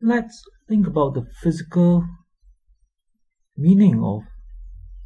Let's think about the physical meaning of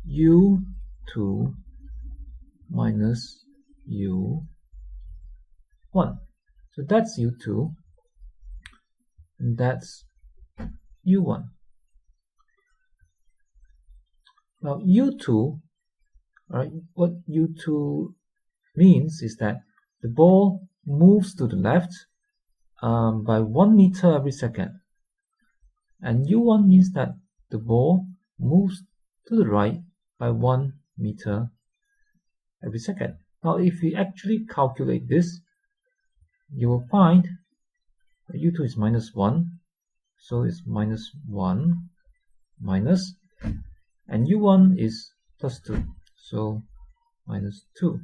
u2 minus u1. So that's u2 and that's u1. Now u2, right, what u2 means is that the ball moves to the left by 1 meter every second, and u1 means that the ball moves to the right by 1 meter every second. Now if we actually calculate this, you will find that u2 is minus 1, so it's minus 1 minus, and u1 is plus 2, so minus 2,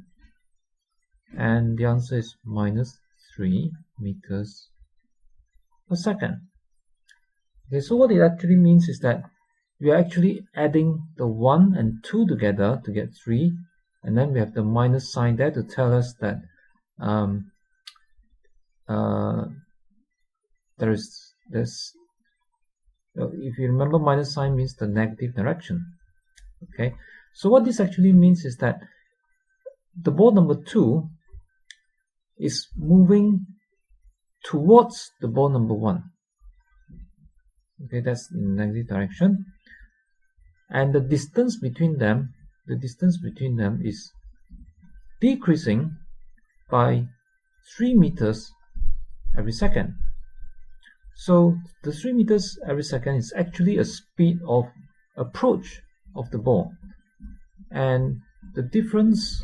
and the answer is minus 3 meters per second. Okay, so what it actually means is that we are actually adding the 1 and 2 together to get 3, and then we have the minus sign there to tell us that there's if you remember, minus sign means the negative direction. Okay, so what this actually means is that the ball number 2 is moving towards the ball number 1. Okay, that's in the negative direction, and the distance between them is decreasing by 3 meters every second. So the 3 meters every second is actually a speed of approach of the ball, and the difference,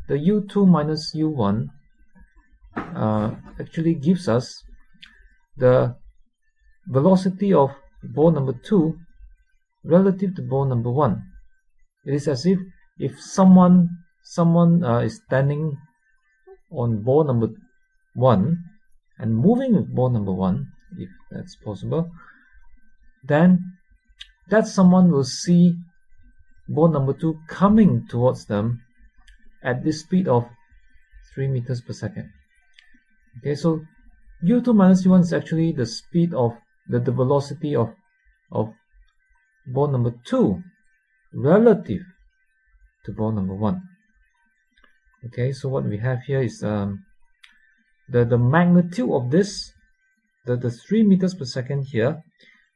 the u2 minus u1, actually gives us the velocity of ball number 2 relative to ball number 1. It is as if someone is standing on ball number 1 and moving with ball number 1, if that's possible, then that someone will see ball number 2 coming towards them at this speed of 3 meters per second. Okay, so u2 minus u1 is actually the speed of the velocity of ball number 2 relative to ball number 1. Okay, so what we have here is the magnitude of this, the 3 meters per second here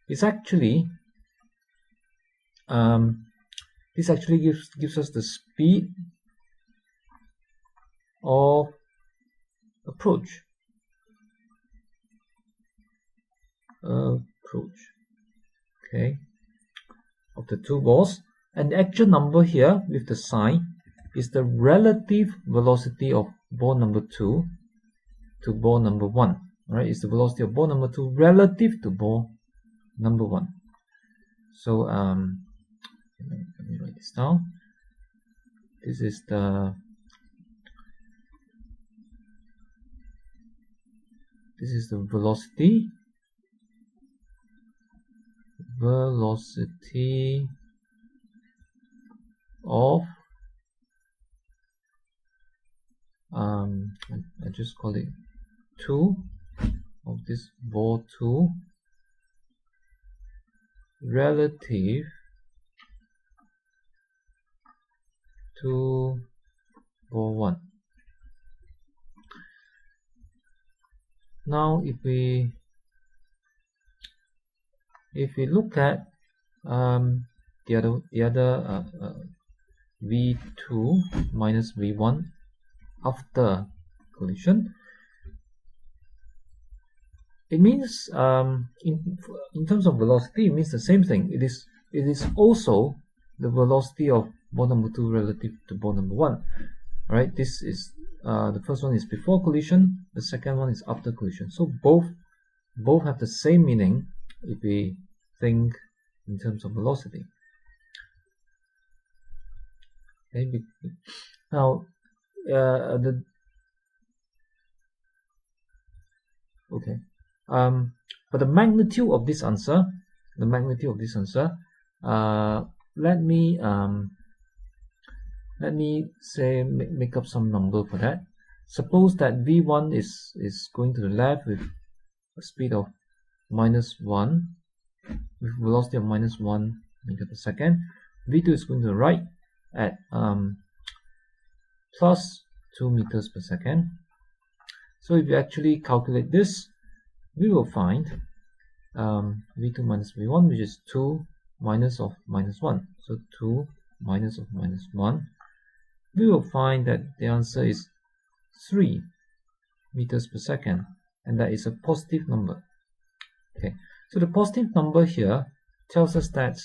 is actually this actually gives us the speed of approach. Okay, of the two balls, and the actual number here with the sign is the relative velocity of ball number 2 to ball number 1. Right, it's the velocity of ball number 2 relative to ball number 1. So let me write this down. This is the velocity of I just call it 2 of this ball 2 relative to ball 1. Now if we look at the other v2 minus v1 after collision, it means in terms of velocity, it means the same thing. It is also the velocity of ball number 2 relative to ball number 1. Alright, this is the first one is before collision, the second one is after collision. So both have the same meaning if we think in terms of velocity. Okay, now but the magnitude of this answer, let me say make up some number for that. Suppose that v1 is going to the left with a speed of minus 1, with velocity of minus 1 meter per second. V2 is going to the right at plus 2 meters per second. So if you actually calculate this, we will find V2 minus V1, which is 2 minus of minus 1. So 2 minus of minus 1. We will find that the answer is 3 meters per second, and that is a positive number. Okay, so the positive number here tells us that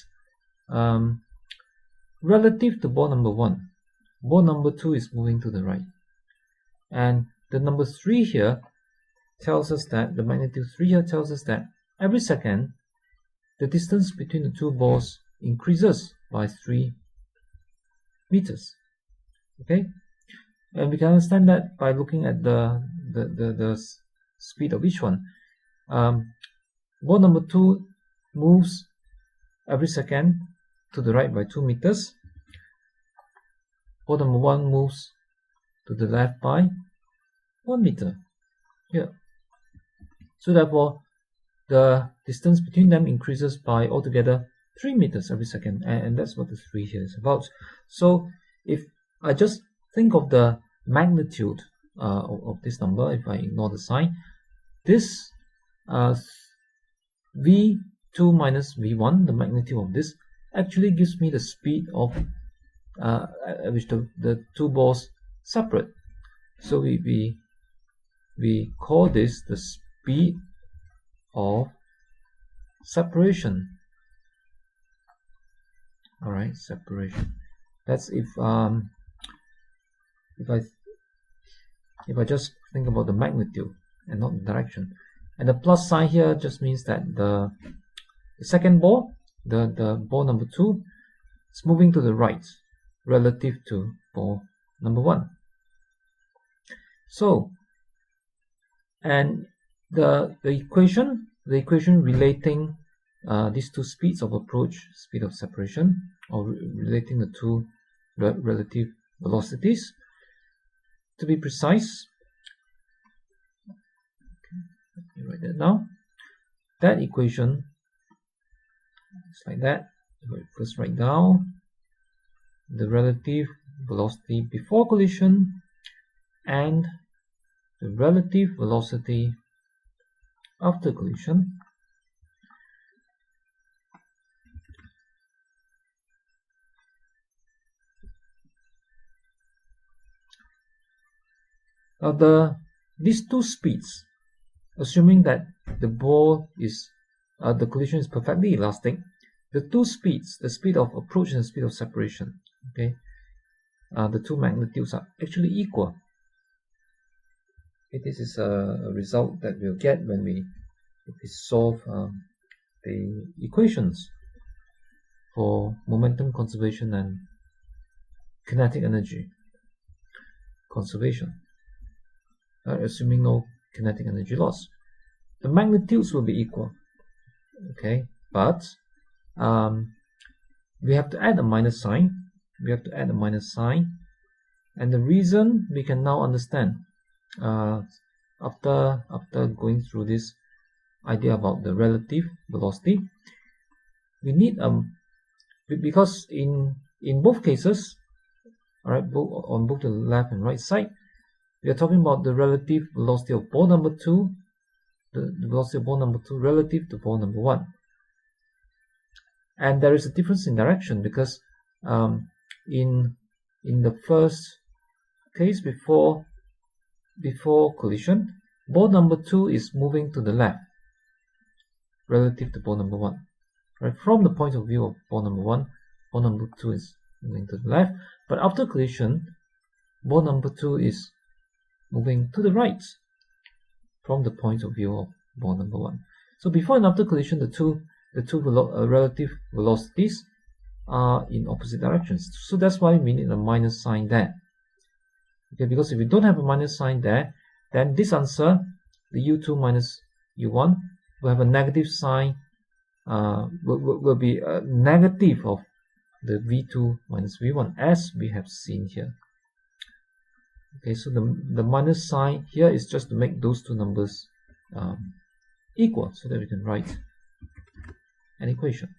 relative to ball number 1, ball number 2 is moving to the right, and the number 3 here tells us that, the magnitude 3 here tells us that every second the distance between the two balls increases by 3 meters. Okay, and we can understand that by looking at the speed of each one. Ball number 2 moves every second to the right by 2 meters. Ball number 1 moves to the left by 1 meter here. So therefore, the distance between them increases by altogether 3 meters every second, and that's what the 3 here is about. So if I just think of the magnitude of this number, if I ignore the sign, this V2 minus V1, the magnitude of this, actually gives me the speed of at which the two balls separate. So we call this the speed of separation. All right, separation. That's if I just think about the magnitude and not the direction. And the plus sign here just means that the second ball, the ball number 2, is moving to the right relative to ball number 1. So, and the equation relating these two speeds of approach, speed of separation, or relating the two relative velocities, to be precise, let me write that down. That equation is like that. First write down the relative velocity before collision and the relative velocity after collision. These two speeds, assuming that the ball is the collision is perfectly elastic, the two speeds, the speed of approach and the speed of separation, okay, the two magnitudes are actually equal. Okay, this is a result that we'll get when we solve the equations for momentum conservation and kinetic energy conservation, assuming no kinetic energy loss. The magnitudes will be equal, okay, but we have to add a minus sign. And the reason we can now understand after going through this idea about the relative velocity, we need because in both cases, all right, on both the left and right side, we are talking about the relative velocity of ball number 2, the velocity of ball number 2 relative to ball number 1. And there is a difference in direction because in the first case, before collision, ball number 2 is moving to the left relative to ball number 1. Right, from the point of view of ball number 1, ball number 2 is moving to the left, but after collision, ball number 2 is moving to the right from the point of view of ball number 1. So before and after collision, the two relative velocities are in opposite directions. So that's why we need a minus sign there. Okay, because if we don't have a minus sign there, then this answer, the U2 minus U1, will have a negative sign, will be a negative of the V2 minus V1, as we have seen here. Okay, so the minus sign here is just to make those two numbers equal, so that we can write an equation.